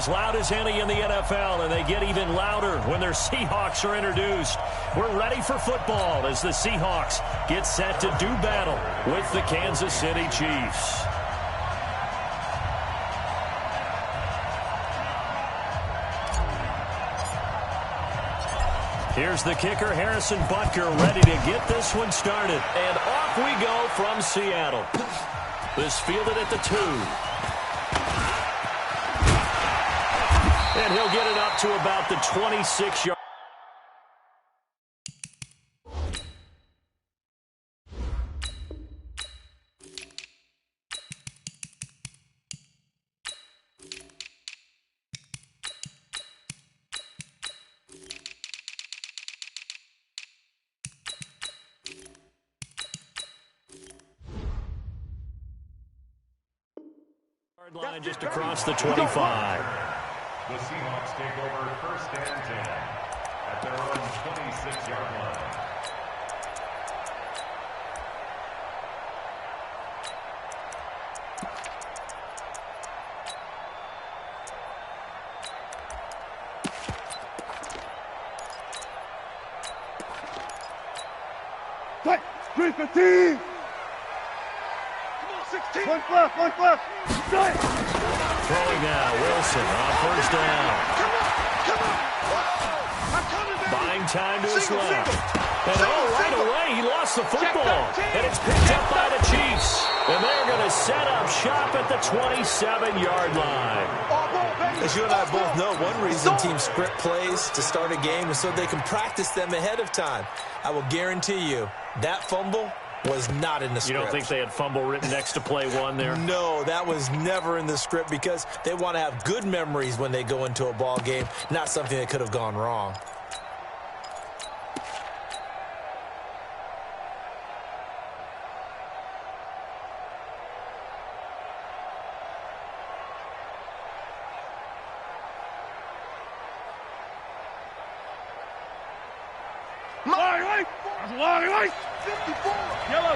As loud as any in the NFL, and they get even louder when their Seahawks are introduced. We're ready for football as the Seahawks get set to do battle with the Kansas City Chiefs. Here's the kicker, Harrison Butker, ready to get this one started. And off we go from Seattle. This fielded at the 2. And he'll get it up to about the 26-yard. Line just across the 25. The Seahawks take over first and 10 at their own 26-yard line. Fight! 315! Come on, 16! One left! Throwing now, Wilson on first down. Come on! Buying time to his left. And right away, he lost the football. And it's picked up by the Chiefs. And they're going to set up shop at the 27-yard line. As you and I both know, one reason teams script plays to start a game is so they can practice them ahead of time. I will guarantee you, that fumble was not in the script. You don't think they had fumble written next to play 1 there? No, that was never in the script because they want to have good memories when they go into a ball game, not something that could have gone wrong. Right! 54! Yellow!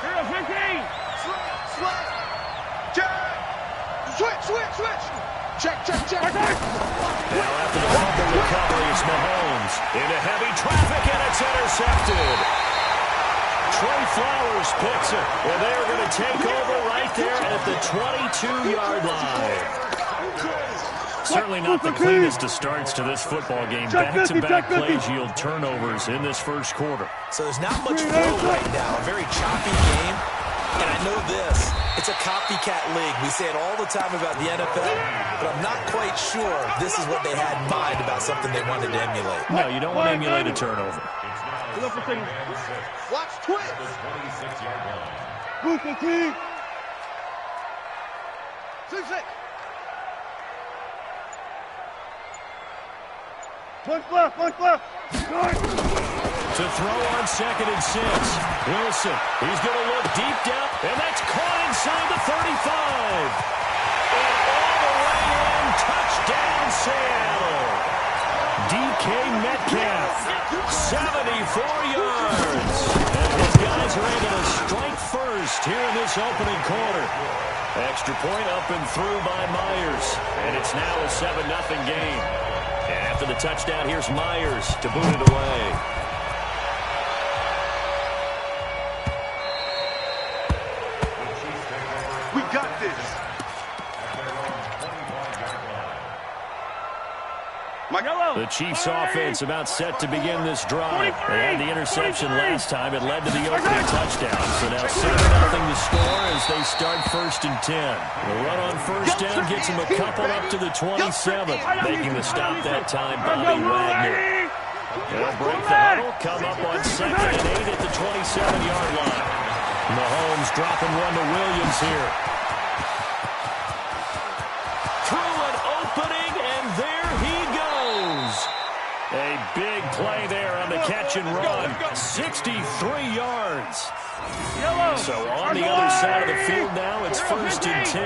Here goes 15! Slap! Switch! Check! Now after the fumble recovery, it's Mahomes into heavy traffic, and it's intercepted. Trey Flowers picks it, and they're going to take over right there at the 22-yard line. Certainly not the cleanest of starts to this football game. Back-to-back plays yield turnovers in this first quarter. So there's not much flow right now. A very choppy game. And I know this. It's a copycat league. We say it all the time about the NFL, but I'm not quite sure this is what they had in mind about something they wanted to emulate. No, you don't want to emulate a turnover. Watch twist! The 26-yard line. Move the team! 6-6! One left! To throw on 2nd and 6. Wilson, he's going to look deep down, and that's caught inside the 35. And all the way in, touchdown Seattle. DK Metcalf, 74 yards. And his guys are able to strike first here in this opening quarter. Extra point up and through by Myers. And it's now a 7-0 game. And after the touchdown, here's Myers to boot it away. We got this. The Chiefs offense about set to begin this drive. They had the interception last time. It led to the opening touchdown. So now 7-0 to score as they start 1st and 10. The run on first down gets them a couple up to the 27. Making the stop that time, Bobby Wagner. They'll break the huddle, come up on 2nd and 8 at the 27-yard line. Mahomes dropping one to Williams here. Through an opening, and there he goes. A big play there on the catch and run. 63 yards. So on the other side of the field now, it's 1st and 10.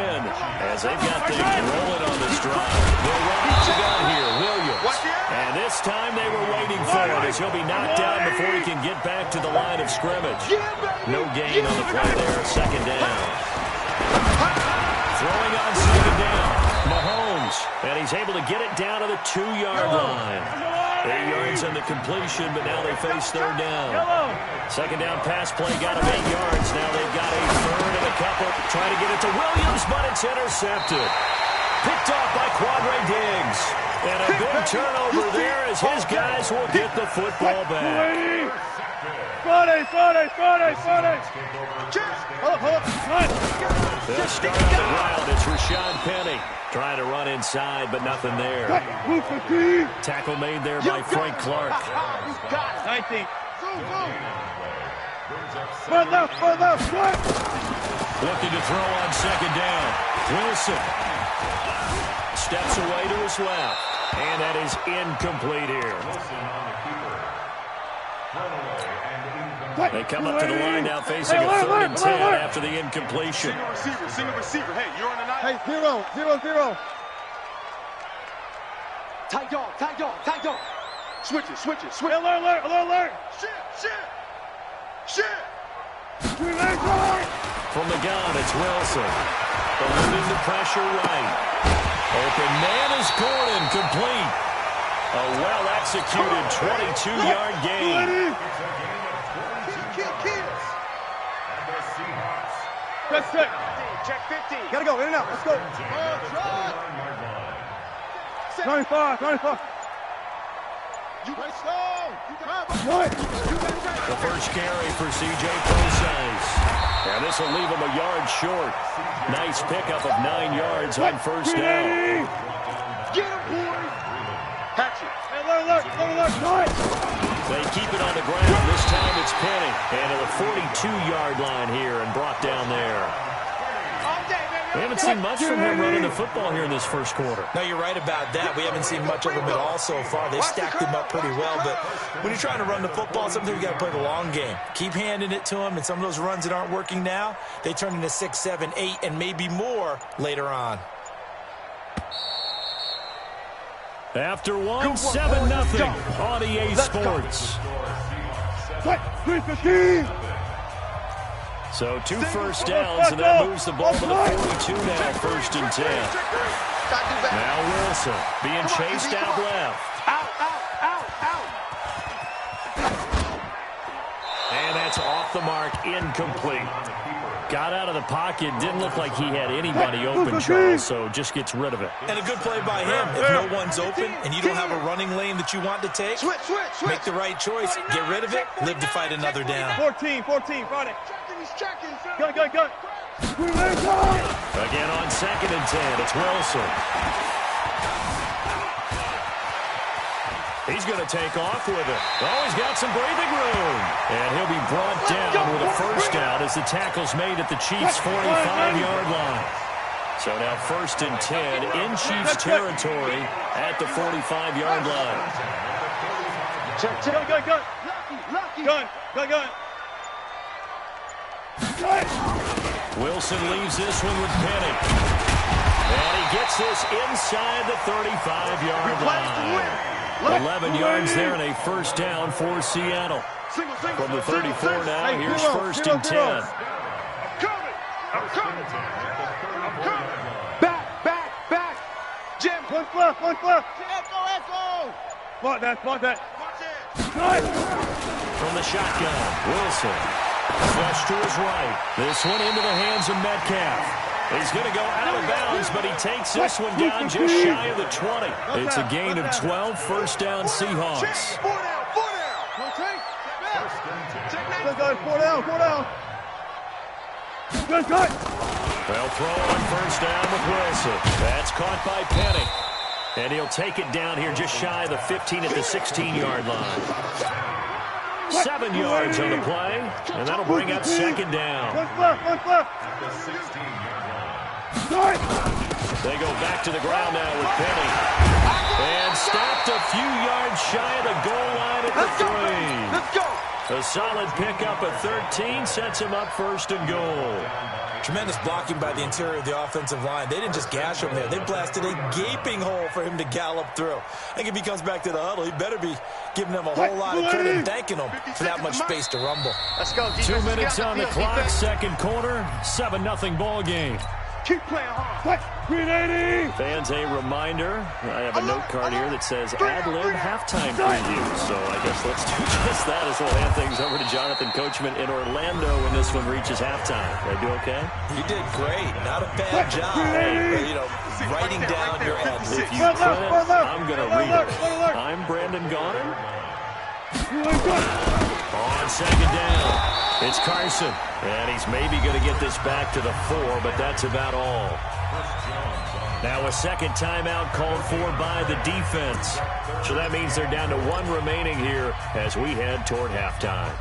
As they've got things rolling on this drive. They'll run what you got here, Williams. And this time they were waiting for it as he'll be knocked down before he can get back to the line of scrimmage. No gain on the play there, 2nd down. Throwing on 2nd down. Mahomes yards. And he's able to get it down to the 2-yard line. 8 yards on the completion, but now they face third down. Second down pass play got him 8 yards. Now they've got a third and a couple. Trying to get it to Williams, but it's intercepted. Picked off by Quadre Diggs. And a big turnover there as his guys will get the football back. Friday. They'll start on the ground. It's Rashad Penny trying to run inside, but nothing there. Tackle made there by Frank Clark. 19. Front left. Looking to throw on second down. Wilson steps away to his left. And that is incomplete here. They come up to the line now facing a 3rd and 10 after the incompletion. Single receiver. Hey, you're on the night. Hey, 0. Tight dog. Switch it. Alert. Shit. From the gun, it's Wilson. Eluding the pressure right. Open man is Gordon, complete. A well-executed 22-yard gain. Check 50. Gotta go, in and out. Let's go. 95. You play slow. The first carry for C.J. Procise. And this will leave him a yard short. Nice pickup of 9 yards on first down. Get him, boys. Hatchet. Alert. They keep it on the ground. This time it's Penny. And to the 42-yard line here and brought down there. We haven't seen much from him running the football here in this first quarter. No, you're right about that. We haven't seen much of him at all so far. They've stacked him up pretty well, but when you're trying to run the football, sometimes you got to play the long game. Keep handing it to him, and some of those runs that aren't working now, they turn into 6, 7, 8, and maybe more later on. After 7-0 on EA Sports. So 2 first downs, and that moves the ball to the 42 now, 1st and 10. Now Wilson being chased out left. And that's off the mark, incomplete. Got out of the pocket, didn't look like he had anybody open, Charles, so just gets rid of it. And a good play by him. If no one's open and you don't have a running lane that you want to take, make the right choice, get rid of it, live to fight another down. 14, Friday. Go. Again on 2nd and 10, it's Wilson. He's going to take off with it. Oh, he's got some breathing room. And he'll be brought down with a first down as the tackle's made at the Chiefs' 45-yard line. So now 1st and 10 in Chiefs territory at the 45-yard line. Gun. Wilson leaves this one with Penny. And he gets this inside the 35-yard line. 11 yards there and a first down for Seattle. From the 34 now, here's 1st and 10. I'm coming. Back. Jim. One left. Echo. Block that. From the shotgun, Wilson. Flush to his right. This one into the hands of Metcalf. He's going to go out of bounds, but he takes this one down just shy of the 20. It's a gain of 12, first down Seahawks. 4 down. Good. They'll throw on first down with Wilson. That's caught by Penny. And he'll take it down here just shy of the 15 at the 16-yard line. 7 yards on the play, and that'll bring up second down. One left. They go back to the ground now with Penny. And stopped a few yards shy of the goal line at the 3. Let's go. A solid pickup at 13 sets him up 1st and goal. Tremendous blocking by the interior of the offensive line. They didn't just gash him there. They blasted a gaping hole for him to gallop through. I think if he comes back to the huddle, he better be giving them a whole lot of credit and thanking them for that much space to rumble. Let's go. 2 minutes on the clock, second quarter, 7-0 ball game. Keep playing hard. 380. Fans, a reminder, I have a note card here that says ad-lib halftime preview. So I guess let's do just that as we'll hand things over to Jonathan Coachman in Orlando when this one reaches halftime. Did I do okay? You did great. Not a bad job. Writing down your ad. If you couldn't, I'm going to read it. I'm Brandon Gaughan. On second down, it's Carson. And he's maybe going to get this back to the 4, but that's about all. Now a second timeout called for by the defense. So that means they're down to 1 remaining here as we head toward halftime.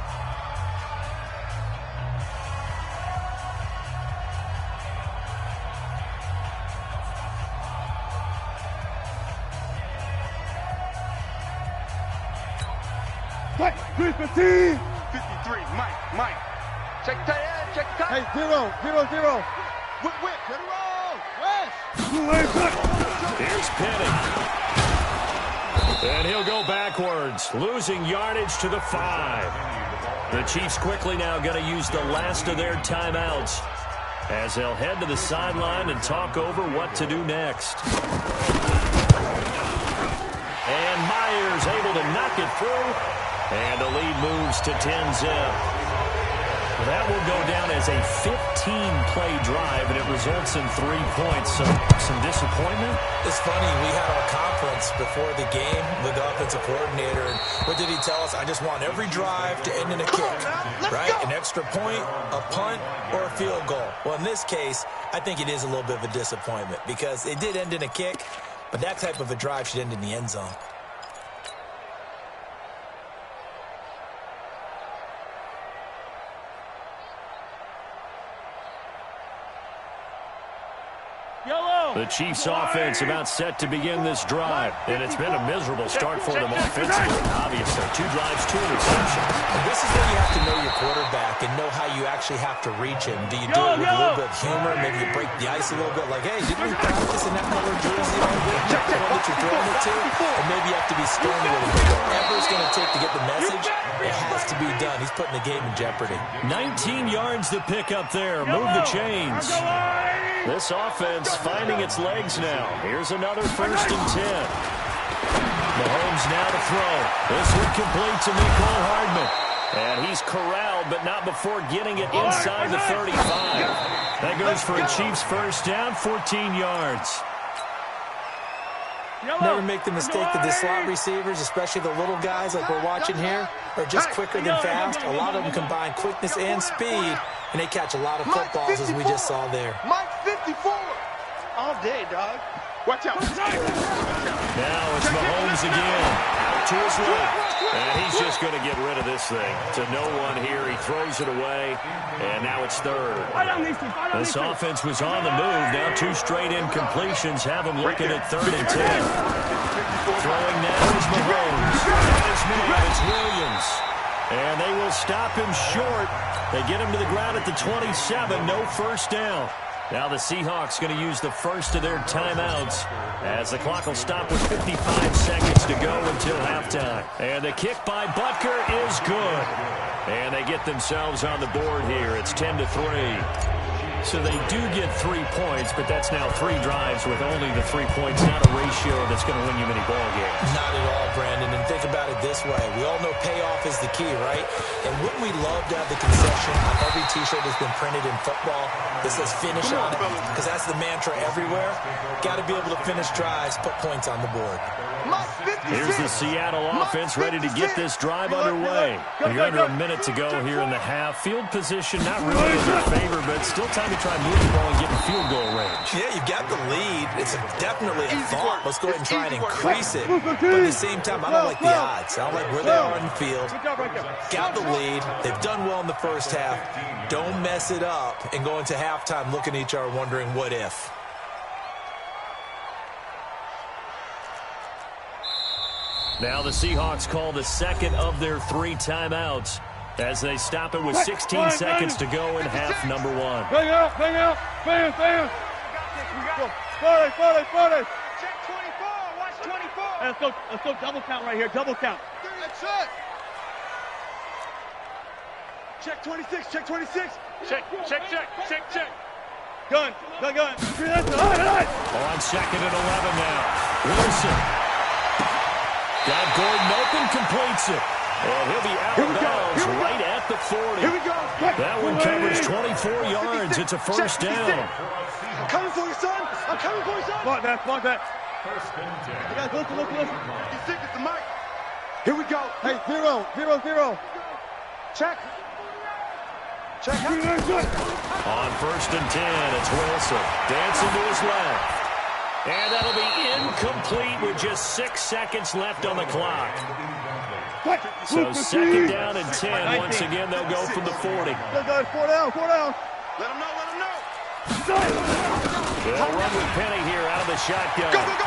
Mike, 315. 53, Mike. Check tight, check tight. Hey, 0. Whip, get it roll. West. Here's Penning. And he'll go backwards, losing yardage to the 5. The Chiefs quickly now going to use the last of their timeouts as they'll head to the sideline and talk over what to do next. And Myers able to knock it through. And the lead moves to 10-zip. That will go down as a 15-play drive, and it results in 3 points. So some disappointment. It's funny, we had our conference before the game with the offensive coordinator, and what did he tell us? I just want every drive to end in a kick, right? An extra point, a punt, or a field goal. Well, in this case, I think it is a little bit of a disappointment because it did end in a kick, but that type of a drive should end in the end zone. The Chiefs offense about set to begin this drive, and it's been a miserable start for them offensively. Obviously, 2 drives, 2 interceptions. And this is where you have to know your quarterback and know how you actually have to reach him. Do you do it with a little bit of humor? Maybe you break the ice a little bit like, hey, didn't we practice in that color jersey all week? The one that you're throwing it to? And maybe you have to be stern with him. Whatever it's going to take to get the message, it has to be done. He's putting the game in jeopardy. 19 yards to pick up there. Move the chains. This offense finding its legs now. Here's another 1st and 10. Mahomes now to throw. This one complete to Mecole Hardman. And he's corralled, but not before getting it inside the 35. That goes for a Chiefs first down, 14 yards. Never make the mistake that the slot receivers, especially the little guys like we're watching here, are just quicker than fast. A lot of them combine quickness and speed, and they catch a lot of footballs as we just saw there. Mike 54. All day, dog. Watch out. Now it's Mahomes again. Out to his right. And he's just going to get rid of this thing. To no one here. He throws it away. And now it's 3rd. This offense was on the move. Now 2 straight incompletions have them looking at 3rd and 10. Throwing now is Mahomes. It's Williams. And they will stop him short. They get him to the ground at the 27. No first down. Now the Seahawks going to use the first of their timeouts as the clock will stop with 55 seconds to go until halftime. And the kick by Butker is good. And they get themselves on the board here. It's 10-3. So they do get 3 points, but that's now 3 drives with only the 3 points, not a ratio that's going to win you many ball games. Not at all, Brandon. And think about it this way. We all know payoff is the key, right? And wouldn't we love to have the concession on every T-shirt that's been printed in football that says finish on it? Because that's the mantra everywhere. Got to be able to finish drives, put points on the board. Here's the Seattle offense ready to get this drive underway. You're under a minute to go here in the half. Field position not really in their favor, but still time to try and move the ball and get in field goal range. Yeah, you've got the lead. It's definitely a thought. Let's go ahead and try and increase it. But at the same time, I don't like the odds. I don't like where they are in the field. Got the lead. They've done well in the first half. Don't mess it up and go into halftime looking at each other wondering what if. Now the Seahawks call the second of their 3 timeouts as they stop it with 16 seconds to go in half number 1. Bang out, fans. Forty. Check 24, watch 24. Let's go double count right here, double count. That's it. Check 26. Check. Gun. On second and 11 now. Wilson. Got Gordon open, completes it. And he'll be out of bounds right at the 40. Here we go. That one covers 24 yards. It's a first down. I'm coming for you, son. I'm coming for you, son. Block that. First and 10. Guys, listen. He's sick as the mic. Here we go. Hey, 0. Check. On first and 10, it's Wilson. Dancing to his left. And that'll be incomplete with just 6 seconds left on the clock. So second down and 10. Once again, they'll go from the 40. Four down. Let him know. They'll run with Penny here out of the shotgun. Go, run.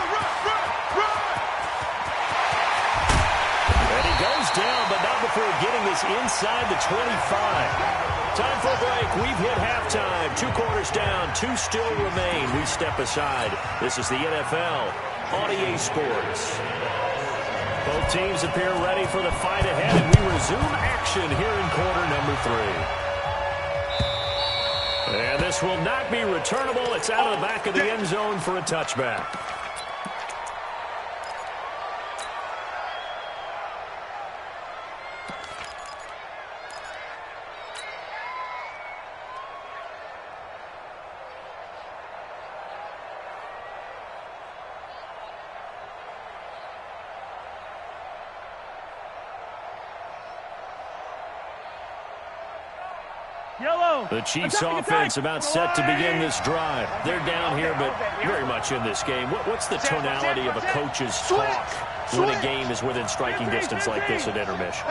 And he goes down, but not before getting this inside the 25. Time for a break. We've hit halftime. 2 quarters down. 2 still remain. We step aside. This is the NFL on EA Sports. Both teams appear ready for the fight ahead, and we resume action here in quarter number 3. And this will not be returnable. It's out of the back of the end zone for a touchback. The Chiefs offense about set to begin this drive. They're down here, but very much in this game. What's the tonality of a coach's talk when a game is within striking distance like this at intermission?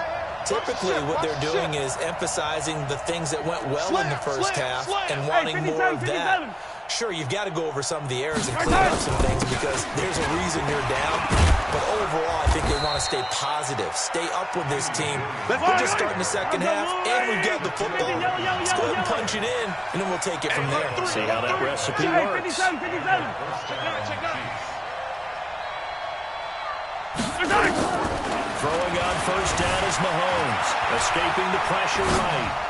Typically, what they're doing is emphasizing the things that went well in the first half and wanting more of that. Sure, you've got to go over some of the errors and clean up some things because there's a reason you're down. But overall, I think they want to stay positive, stay up with this team. We're just starting the second half, and we've got the football. Let's go ahead and punch it in, and then we'll take it from there. See how that recipe works. Throwing on first down is Mahomes, escaping the pressure right.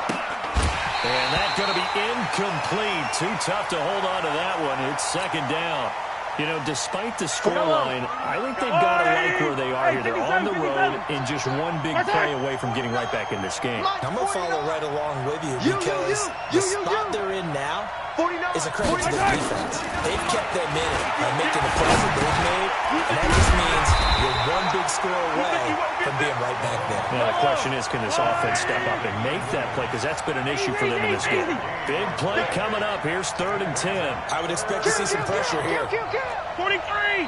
And that's going to be incomplete. Too tough to hold on to that one. It's second down. You know, despite the scoreline, I think they've got to like where they are here. They're on the road and just one big play away from getting right back in this game. I'm going to follow right along with you because the spot they're in now is a credit to their defense. They've kept them in it by making the plays that they've made, and that just means you're one big score away from being right back there. Now, the question is, can this offense step up and make that play? Because that's been an issue for them in this game. Big play coming up. Here's 3rd and 10. I would expect to see some pressure here. 43!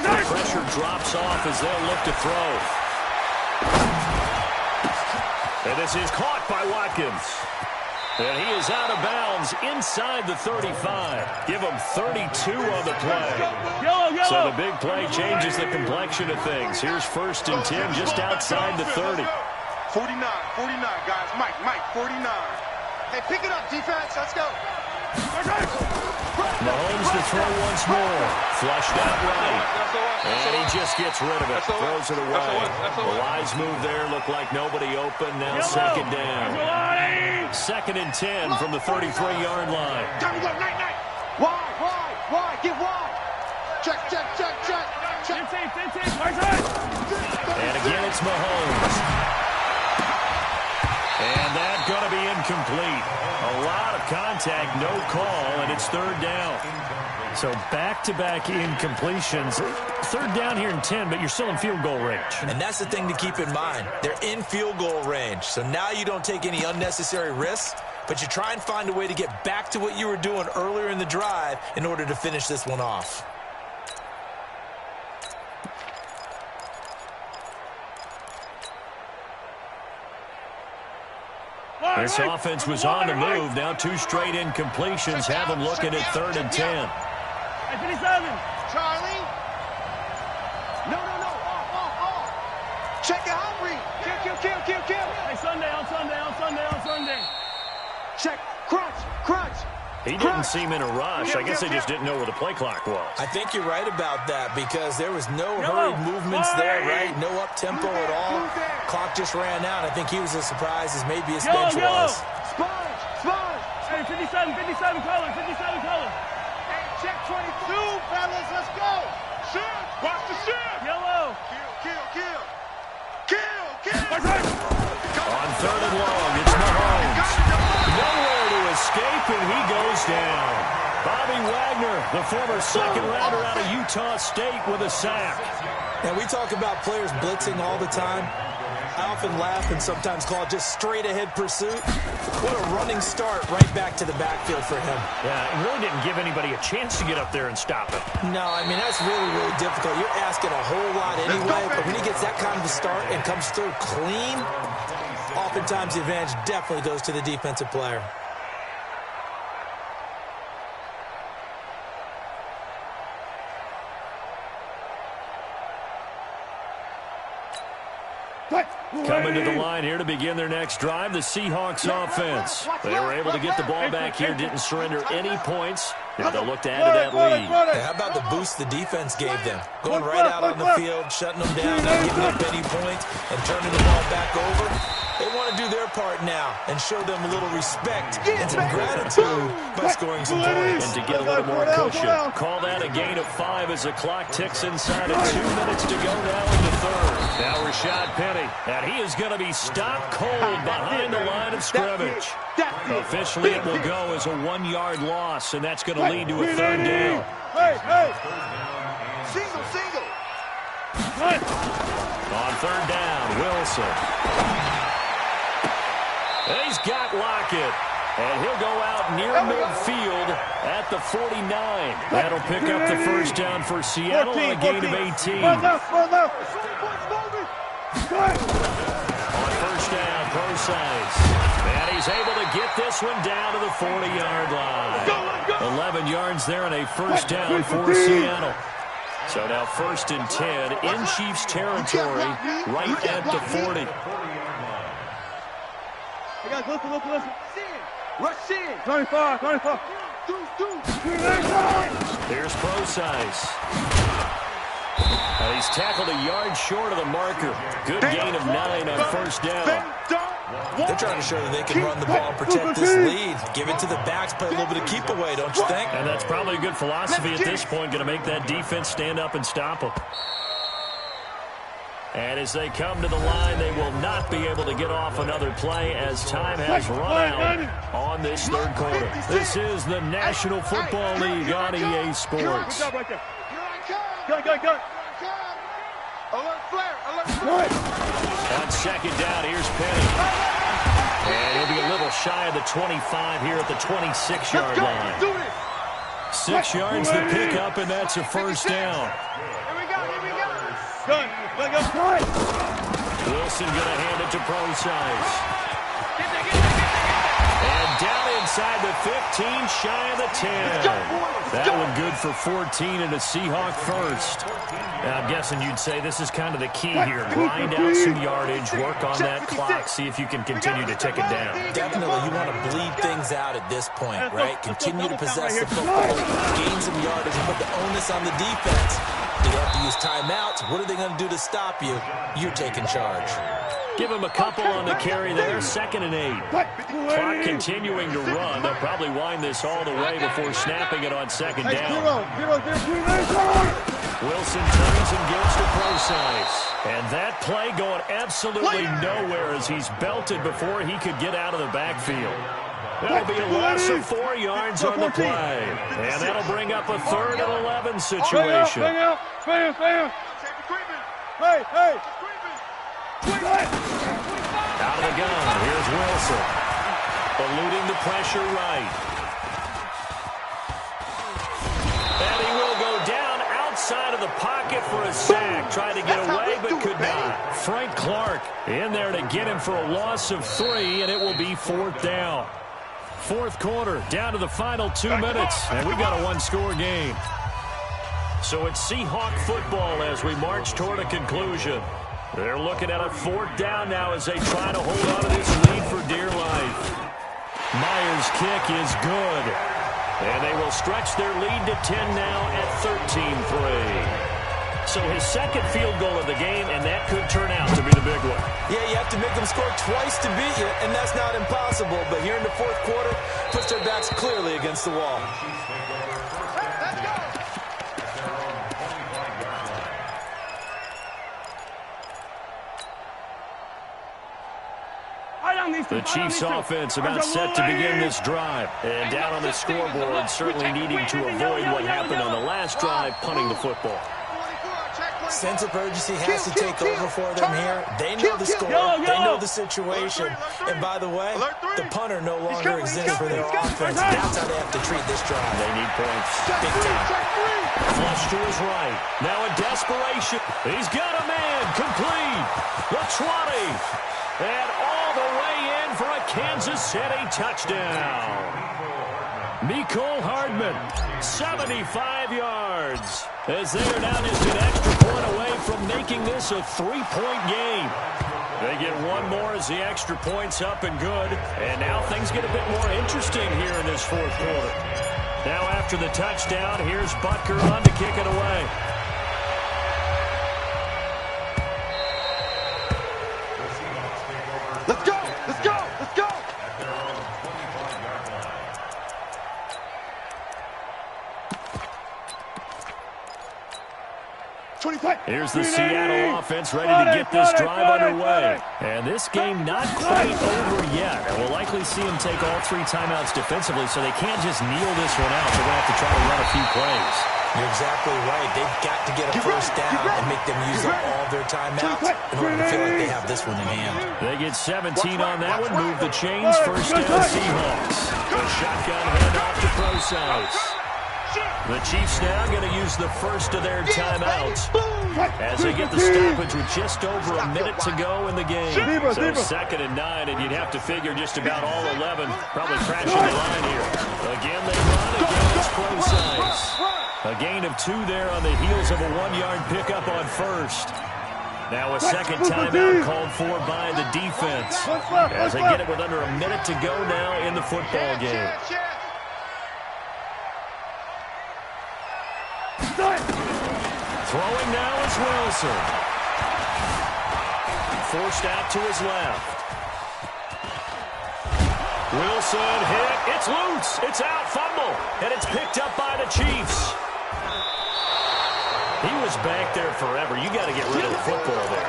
The pressure drops off as they'll look to throw. And this is caught by Watkins. And he is out of bounds inside the 35. Give him 32 on the play. So the big play changes the complexion of things. Here's 1st and 10 just outside the 30. 49, guys. Mike, 49. Hey, pick it up, defense. Let's go. Mahomes to throw once more. Flushed out right. And he just gets rid of it. Throws it away. The wise move there. Looked like nobody open. Now second down. 2nd and 10 from the 33-yard line. Time to go. Night. Why? Get wide. Check. And again, it's Mahomes. And that's going to be incomplete. A lot of contact, no call, and it's 3rd down. So back-to-back incompletions. 3rd down here in 10, but you're still in field goal range. And that's the thing to keep in mind. They're in field goal range. So now you don't take any unnecessary risks, but you try and find a way to get back to what you were doing earlier in the drive in order to finish this one off. This offense was on the move. Now 2 straight incompletions have them looking at 3rd and 10. Hey, 57. Charlie. No. Check it out, Reed. Kill. Hey, Sunday. Check. Crunch. He didn't seem in a rush. I guess they just didn't know where the play clock was. I think you're right about that because there was no hurried movements there, right? No up-tempo at all. Clock just ran out. I think he was as surprised as maybe his bench was. Sponge. Hey, 57. 57, 57 colors, 57 colors. Hey, check 22, fellas, let's go. Shift, watch the shift. Yellow. Kill. On third and long, it's Mahomes. Nowhere to escape, and he goes down. Bobby Wagner, the former second-rounder out of Utah State, with a sack. And we talk about players blitzing all the time. I often laugh and sometimes call it just straight-ahead pursuit. What a running start right back to the backfield for him. Yeah, it really didn't give anybody a chance to get up there and stop it. No, I mean, that's really, really difficult. You're asking a whole lot anyway, but when he gets that kind of a start and comes through clean, oftentimes the advantage definitely goes to the defensive player. Coming to the line here to begin their next drive, the Seahawks offense. They were able to get the ball back here, didn't surrender any points. Now they'll look to add to that lead. Hey, how about the boost the defense gave them? Going right out on the field, shutting them down, not giving up any points, and turning the ball back over. They want to do their part now and show them a little respect and some gratitude by scoring some points. And to get a little more cushion, call that a gain of 5 as the clock ticks inside of 2 minutes to go now in the third. Now Rashad Penny, and he is going to be stopped cold behind the line of scrimmage. Officially, it will go as a 1-yard loss, and that's going to lead to a third down. Hey. Single. On third down, Wilson. And he's got Lockett. And he'll go out near midfield at the 49. That'll pick up the first down for Seattle on a gain of 18. On first down, Procise. And he's able to get this one down to the 40-yard line. 11 yards there and a first down for Seattle. So now first and 10 in Chiefs territory, right at the 40. Hey guys, listen. Rush in. 25. Here's Procise. And he's tackled a yard short of the marker. Good gain of 9 on first down. They're trying to show that they can run the ball and protect this lead. Give it to the backs, play a little bit of keep away, don't you think? And that's probably a good philosophy at this point, going to make that defense stand up and stop them. And as they come to the line, they will not be able to get off another play as time has run out on this third quarter. This is the National Football League on EA Sports. Go. Alert flare. On second down, here's Penny. And he'll be a little shy of the 25 here at the 26-yard line. 6 yards the pickup, and that's a first down. Here we go. Wilson going to hand it to Procise. And down inside the 15, shy of the 10. That one good for 14 and a Seahawk first. Now, I'm guessing you'd say this is kind of the key here. Grind out some yardage, work on that clock, see if you can continue to tick it down. Definitely, you want to bleed things out at this point, right? Continue to possess the football, gain some yardage, and put the onus on the defense. Do they have to use timeouts? What are they going to do to stop you? You're taking charge. Give him a couple on the carry there, 2nd and 8. Clock continuing to run. They'll probably wind this all the way before snapping it on second down. Wilson turns and gives to Procise. And that play going absolutely nowhere as he's belted before he could get out of the backfield. That'll be a loss of 4 yards on the play. And that'll bring up a 3rd and 11 situation. Hey. Out of the gun, here's Wilson. Eluding the pressure right. And he will go down outside of the pocket for a sack. Tried to get away, but could not. Frank Clark in there to get him for a loss of 3, and it will be 4th down. Fourth quarter, down to the final 2 minutes, and we've got a one-score game. So it's Seahawk football as we march toward a conclusion. They're looking at a 4th down now as they try to hold on to this lead for dear life. Myers' kick is good. And they will stretch their lead to 10 now at 13-3. So his second field goal of the game, and that could turn out to be the big one. Yeah, you have to make them score twice to beat you, and that's not impossible. But here in the fourth quarter, puts their backs clearly against the wall. The Chiefs offense about set to begin this drive. And down on the scoreboard, certainly needing to avoid what happened on the last drive, punting the football. Sense of urgency has to take over for them here. They know the score. They know the situation. And by the way, the punter no longer exists for their offense. That's how they have to treat this drive. They need points. Big time. Flush to his right. Now in desperation. He's got a man. Complete. The 20. And all the way in for a Kansas City touchdown. Mecole Hardman, 75 yards. As they are now just an extra point away from making this a 3-point game. They get one more as the extra point's up and good. And now things get a bit more interesting here in this fourth quarter. Now after the touchdown, here's Butker on to kick it away. Let's go! Let's go! Let's go! Here's the Seattle offense ready to get this drive underway. And this game not quite over yet. And we'll likely see them take all 3 timeouts defensively, so they can't just kneel this one out. They're going to have to try to run a few plays. You're exactly right. They've got to get a first down and make them use up all their timeouts in order to feel like they have this one in hand. They get 17 on that one. Move the chains. First down, Seahawks. The shotgun handoff to Procise. The Chiefs now going to use the first of their timeouts as they get the stoppage with just over a minute to go in the game. So 2nd and 9, and you'd have to figure just about all 11 probably crashing the line here. Again, they run. Again, it's Procise. A gain of 2 there on the heels of a 1-yard pickup on first. Now a second timeout called for by the defense as they get it with under a minute to go now in the football game. Throwing now is Wilson. Forced out to his left. Wilson hit. It's loose. It's out. Fumble. And it's picked up by the Chiefs. He was back there forever. You got to get rid of the football there.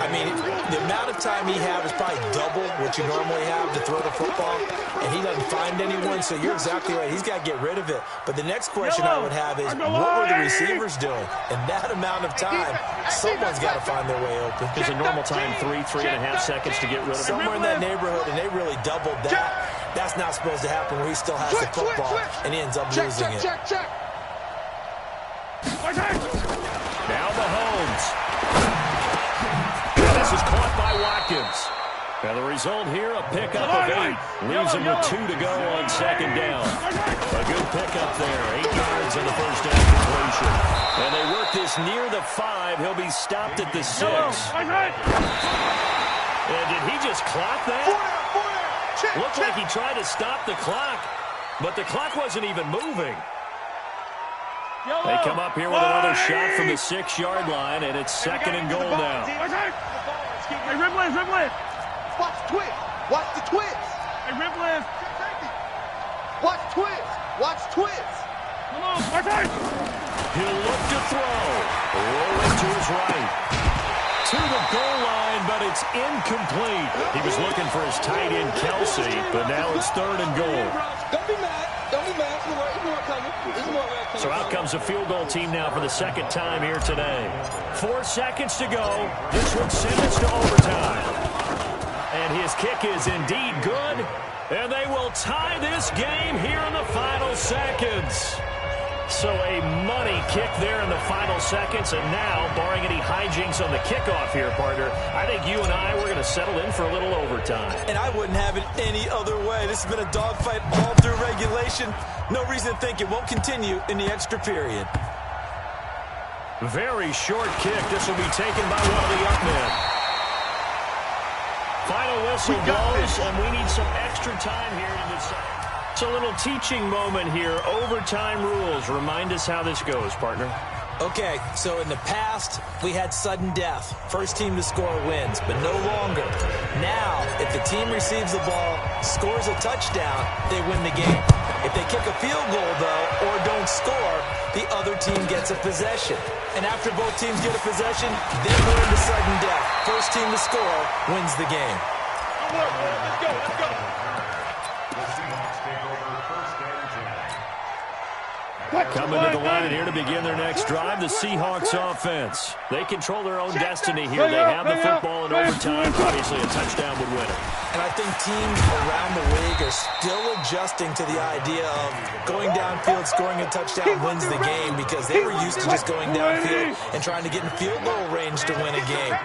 I mean, the amount of time he has is probably double what you normally have to throw the football, and he doesn't find anyone, so you're exactly right. He's got to get rid of it. But the next question I would have is, what were the receivers doing? In that amount of time, someone's got to find their way open. Is a normal time 3.5 seconds to get rid of it? Somewhere in that neighborhood, and they really doubled that. That's not supposed to happen where he still has the football, and he ends up losing it. Now Mahomes. And this is caught by Watkins. And the result here, a pickup of 8. Leaves him with 2 to go on 2nd down. A good pickup there. 8 yards on the first down completion. And they work this near the 5. He'll be stopped at the 6. And did he just clock that? Looked like he tried to stop the clock, but the clock wasn't even moving. They come up here with another shot from the 6-yard line, and it's 2nd and goal now. Hey, Ripley. Watch the twist. Watch the twist. Hey, Ripley. Watch twist. Watch twist. Come on, He'll look to throw. Rolling to his right. To the goal line, but it's incomplete. He was looking for his tight end, Kelsey, but now it's 3rd and goal. Don't be mad. Don't be mad. There's more coming. So out comes a field goal team now for the 2nd time here today. 4 seconds to go. This would send us to overtime. And his kick is indeed good. And they will tie this game here in the final seconds. So a money kick there in the final seconds. And now, barring any hijinks on the kickoff here, partner, I think you and I, we're going to settle in for a little overtime. And I wouldn't have it any other way. This has been a dogfight all through regulation. No reason to think it won't continue in the extra period. Very short kick. This will be taken by one of the up men. Final whistle blows, and we need some extra time here to decide. It's a little teaching moment here. Overtime rules. Remind us how this goes, partner. Okay, so in the past, we had sudden death. First team to score wins, but no longer. Now, if the team receives the ball, scores a touchdown, they win the game. If they kick a field goal, though, or don't score, the other team gets a possession. And after both teams get a possession, then we're into sudden death. First team to score wins the game. Let's go, let's go. The Seahawks take over first and 10. Coming to the line here to begin their next drive, the Seahawks offense. They control their own destiny here. They have the football in overtime. Obviously, a touchdown would win it. And I think teams around the league are still adjusting to the idea of going downfield, scoring a touchdown wins the game, because they were used to just going downfield and trying to get in field goal range to win a game.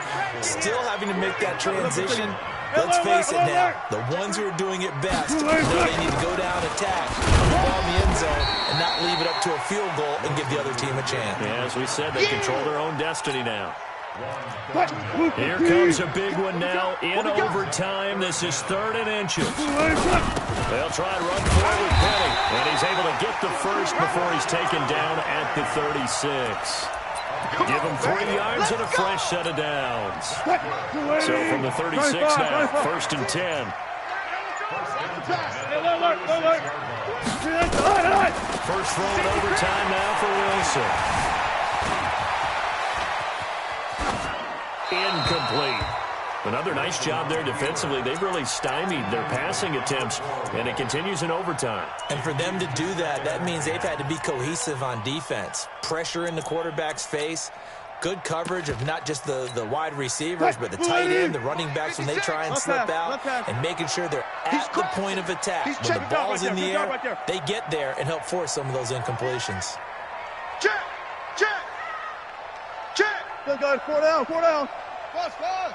Still having to make that transition. Let's face it now, the ones who are doing it best know they need to go down, attack, put the ball in the end zone, and not leave it up to a field goal and give the other team a chance. Yeah, as we said, they control their own destiny now. Here comes a big one now in overtime. This is 3rd and inches. They'll try and run forward Penny, and he's able to get the first before he's taken down at the 36. Give him 3 yards and a fresh set of downs. So from the 36 now, 1st and 10. First throw in overtime now for Wilson. Incomplete. Another nice job there defensively. They've really stymied their passing attempts, and it continues in overtime. And for them to do that, that means they've had to be cohesive on defense. Pressure in the quarterback's face, good coverage of not just the wide receivers, but the tight end, the running backs when they try and slip out, and making sure they're at the point of attack. When the ball's in the air, they get there and help force some of those incompletions. Check, check, check. Good guys, 4 down, 4 down. Fast, fast.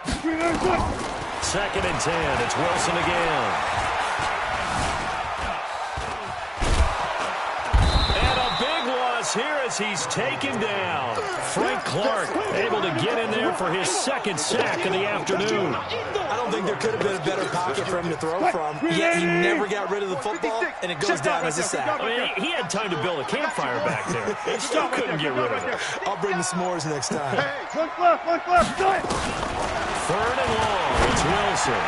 2nd and 10. It's Wilson again. And a big loss here as he's taken down. Frank Clark able to get in there for his 2nd sack of the afternoon. I don't think there could have been a better pocket for him to throw from, yet he never got rid of the football, and it goes down as a sack. I mean, he had time to build a campfire back there. He still couldn't get rid of it. I'll bring the s'mores next time. Hey, one left, do it. 3rd and long. It's Wilson.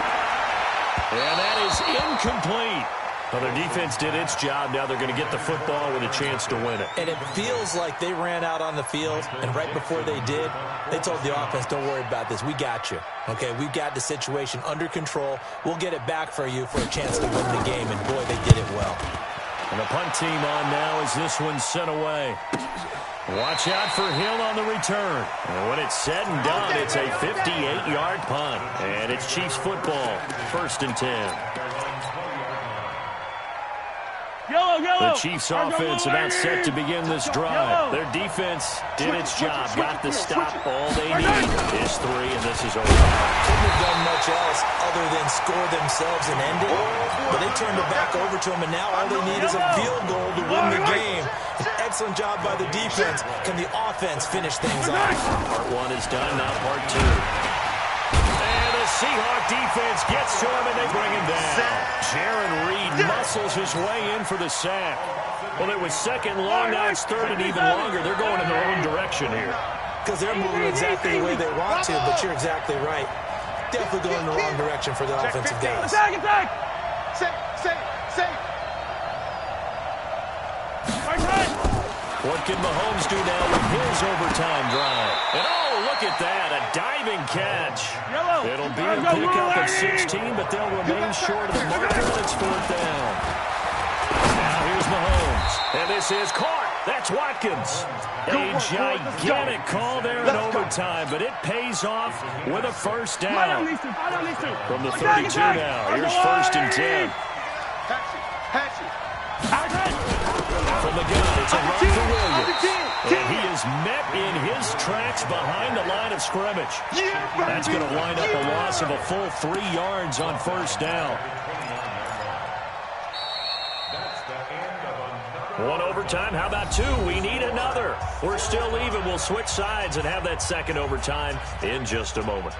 And that is incomplete. Well, their defense did its job. Now they're going to get the football with a chance to win it. And it feels like they ran out on the field, and right before they did, they told the offense, don't worry about this. We got you. Okay, we've got the situation under control. We'll get it back for you for a chance to win the game, and boy, they did it well. And the punt team on now as this one's sent away. Watch out for Hill on the return. And when it's said and done, it's a 58-yard punt. And it's Chiefs football, 1st and 10. The Chiefs offense about set to begin this drive. Their defense did its job, got the stop. All they need is 3, and this is over. Couldn't have done much else other than score themselves and end it. But they turned it back over to them, and now all they need is a field goal to win the game. An excellent job by the defense. Can the offense finish things off? Part 1 is done, now part 2. Seahawk defense gets to him, and they bring him down. Jaron Reed muscles his way in for the sack. Well, it was 2nd long, now it's 3rd and even longer. They're going in their own direction here. Because they're moving exactly the way they want to, but you're exactly right. Definitely going in the wrong direction for the offensive guys. Attack! Safe! What can Mahomes do now with his overtime drive? And oh, look at that, a diving catch. It'll be a pickup of 16, but they'll remain short of the marker when it's 4th down. Now here's Mahomes, and this is caught. That's Watkins. A gigantic call there in overtime, but it pays off with a 1st down. From the 32 now, here's 1st and 10. From the gun, it's a run for Williams. And he is met in his tracks behind the line of scrimmage. That's going to wind up a loss of a full 3 yards on 1st down. One overtime. How about 2? We need another. We're still even. We'll switch sides and have that 2nd overtime in just a moment.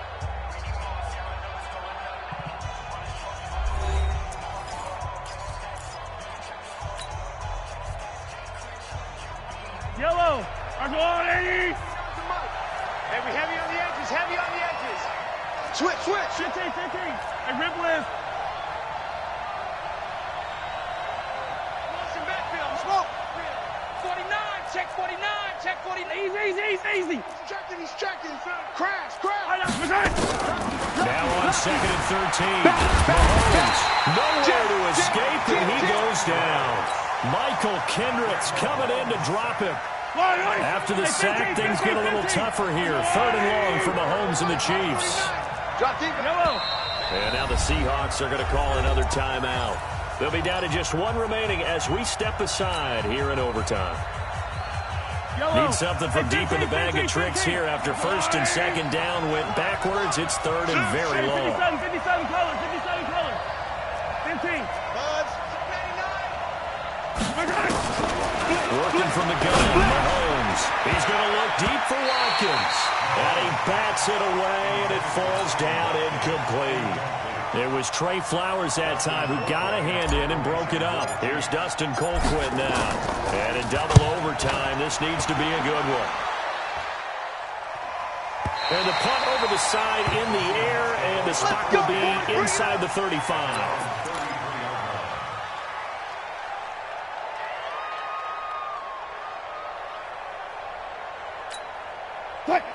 Yellow. Go on, 80. Hey, we heavy on the edges, heavy on the edges. Switch. 15. Hey, rip lift. Wilson backfield, smoke. 49, check 49. Easy. He's checking. Crash. Now on 2nd and 13. Mahomes, nowhere to escape, and he goes down. Michael Kendricks coming in to drop him. After the sack, things get a little tougher here. 3rd and long for Mahomes and the Chiefs. And now the Seahawks are going to call another timeout. They'll be down to just one remaining as we step aside here in overtime. Need something from deep in the bag of tricks here after 1st and 2nd down went backwards. It's 3rd and very long. 57 colors. 15. Working from the gun, Mahomes. He's going to look deep for Watkins. And he bats it away, and it falls down incomplete. It was Trey Flowers that time who got a hand in and broke it up. Here's Dustin Colquitt now. And in double overtime, this needs to be a good one. And the punt over the side in the air, and the spot will be inside the 35.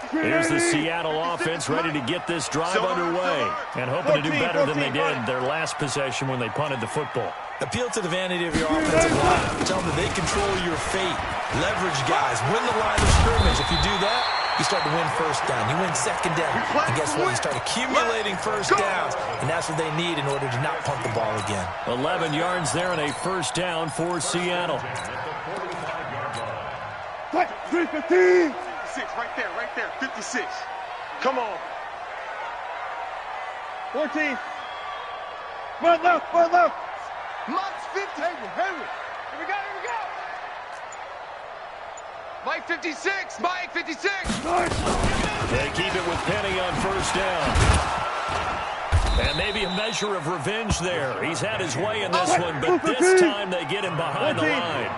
Here's the Seattle offense ready to get this drive underway and hoping to do better than they did their last possession when they punted the football. Appeal to the vanity of your offensive line. Tell them that they control your fate. Leverage guys. Win the line of scrimmage. If you do that, you start to win 1st down. You win 2nd down. And guess what? You start accumulating 1st downs. And that's what they need in order to not punt the ball again. 11 yards there and a 1st down for Seattle. 315. Right there. 56. Come on. 14. Run left. Mike's 50. Henry. Here we go. Mike 56. Mike 56. They keep it with Penny on 1st down. And maybe a measure of revenge there. He's had his way in this one, but this time they get him behind the line.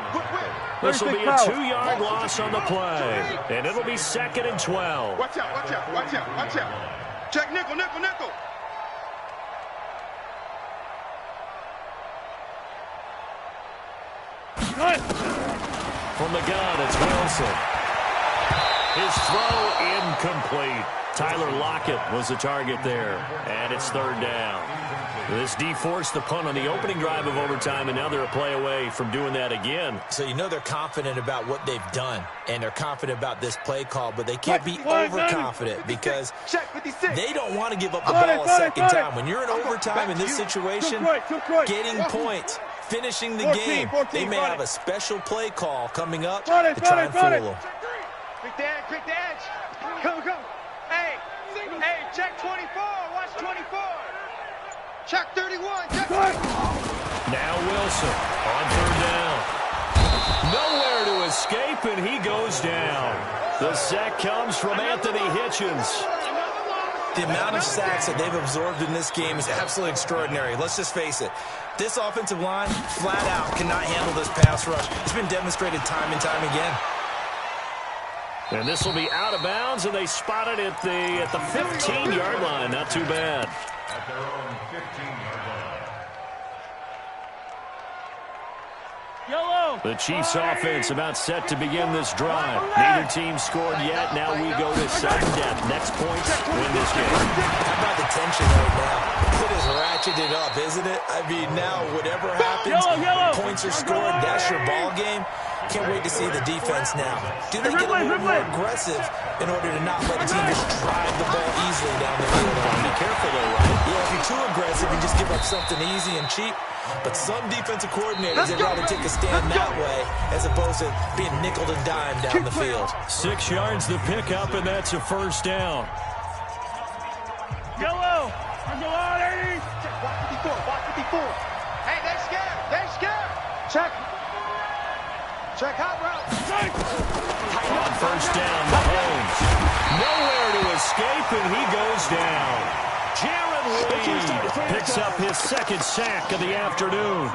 This will be a 2-yard loss on the play, and it'll be 2nd and 12. Watch out. Check nickel. From the gun, it's Wilson. His throw incomplete. Tyler Lockett was the target there, and it's 3rd down. This de-forced the punt on the opening drive of overtime, and now they're a play away from doing that again. So you know they're confident about what they've done, and they're confident about this play call, but they can't be overconfident because they don't want to give up the ball a 2nd time. When you're in overtime in this situation, getting points, finishing the game, they may have a special play call coming up to try and fool them. Quick the edge. Come. Hey, check 24. Watch 24. Check 31. Check. Now Wilson on 3rd down. Nowhere to escape, and he goes down. The sack comes from Anthony Hitchens. The amount of sacks that they've absorbed in this game is absolutely extraordinary. Let's just face it. This offensive line, flat out, cannot handle this pass rush. It's been demonstrated time and time again. And this will be out of bounds, and they spot it at the 15-yard line. Not too bad. At their own 15-yard line. The Chiefs offense about set to begin this drive. Neither team scored yet. Now we go to sudden death. Next points win this game. How about the tension right now? It is ratcheted up, isn't it? I mean, now whatever happens, points are scored. That's your ball game. Can't wait to see the defense now. Do they get a little more aggressive in order to not let the team just drive the ball easily down the field? Be careful, though, right? Yeah, if you're too aggressive, you just give up something easy and cheap. But some defensive coordinators, they'd rather take a stand that way as opposed to being nickeled and dimed down the field. 6 yards the pickup, and that's a 1st down. Yellow. Go on, 80. Watch 54. Hey, they're scared. Check hot route. On 1st down, Mahomes. Nowhere to escape, and he goes down. Jared lead. Picks up his second sack of the afternoon.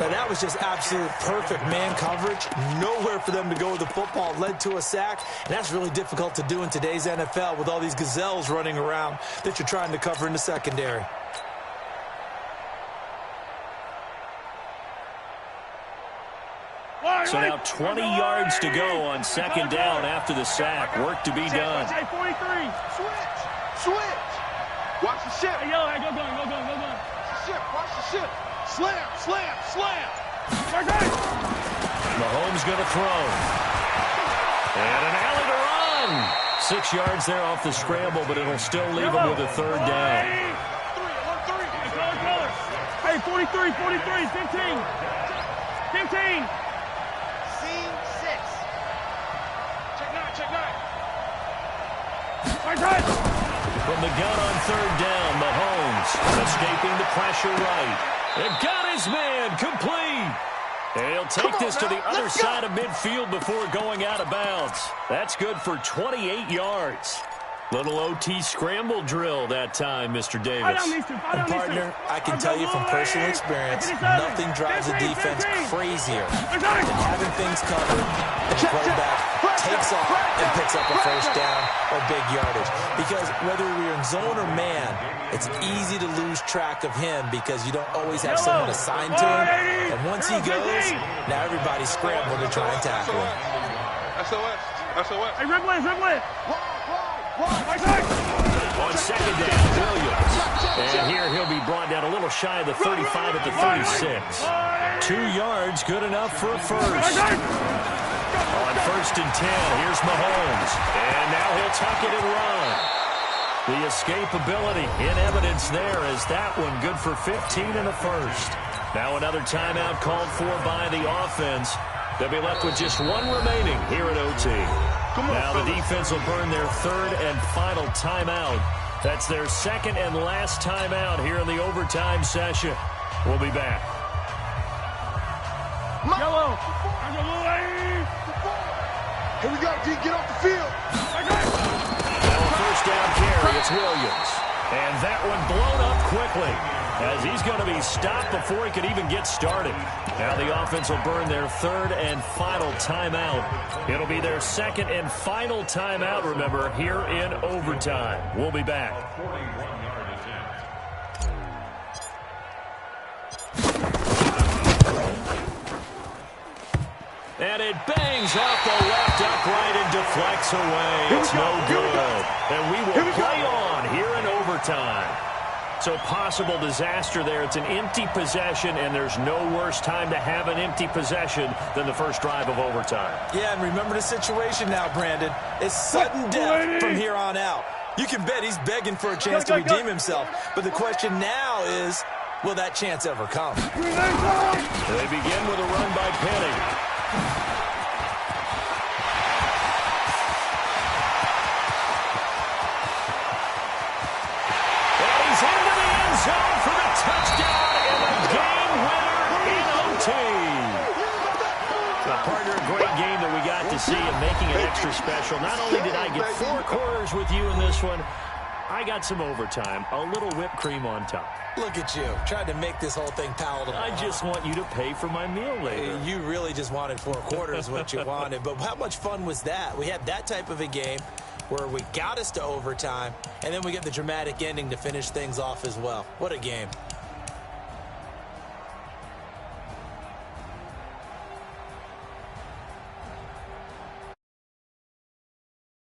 Now, that was just absolute perfect man coverage. Nowhere for them to go with the football. Led to a sack, and that's really difficult to do in today's NFL with all these gazelles running around that you're trying to cover in the secondary. So now 20 yards to go on second down after the sack. Work to be done. 43. Switch. Watch the ship. Hey, yo, go. Watch the ship. Slam. Mahomes going to throw. And an alley to run. 6 yards there off the scramble, but it'll still leave him with a third down. Hey, 43, 15. Scene 6. Check 9. From the gun on third down, Mahomes escaping the pressure right. And got his man complete. And he'll take this to the other side of midfield before going out of bounds. That's good for 28 yards. Little OT scramble drill that time, Mr. Davis. And partner, I can tell you from personal experience, nothing drives a defense crazier than having things covered and the quarterback takes off and picks up a first down or big yardage. Because whether we're in zone or man, it's easy to lose track of him because you don't always have someone assigned to him. And once he goes, now everybody's scrambling to try and tackle him. SOS. Hey, dribble it. On second down, Williams. And here he'll be brought down a little shy of the 35 at the 36. 2 yards, good enough for a first. On first and 10, here's Mahomes. And now he'll tuck it and run. The escapability in evidence there as that one good for 15 and a first. Now another timeout called for by the offense. They'll be left with just one remaining here at OT. Now the defense will burn their third and final timeout. That's their second and last timeout here in the overtime session. We'll be back. Yellow. Here we go, D. Get off the field. Now a first down carry. It's Williams. And that one blown up quickly as he's going to be stopped before he could even get started. Now the offense will burn their third and final timeout. It'll be their second and final timeout, remember, here in overtime. We'll be back. And it bangs off the left upright and deflects away. It's no good. And we will play on here in overtime. So possible disaster there. It's an empty possession, and there's no worse time to have an empty possession than the first drive of overtime. Yeah, and remember the situation now, Brandon. It's sudden death from here on out. You can bet he's begging for a chance to redeem himself. But the question now is, will that chance ever come? They begin with a run by Penny. Zone for the touchdown and the game winner in OT. Now, partner, a great game that we got to see and making it extra special. Not only did I get 4 quarters with you in this one, I got some overtime, a little whipped cream on top. Look at you, trying to make this whole thing palatable. I just want you to pay for my meal later. You really just wanted 4 quarters what you wanted, but how much fun was that? We had that type of a game where we got us to overtime, and then we get the dramatic ending to finish things off as well. What a game.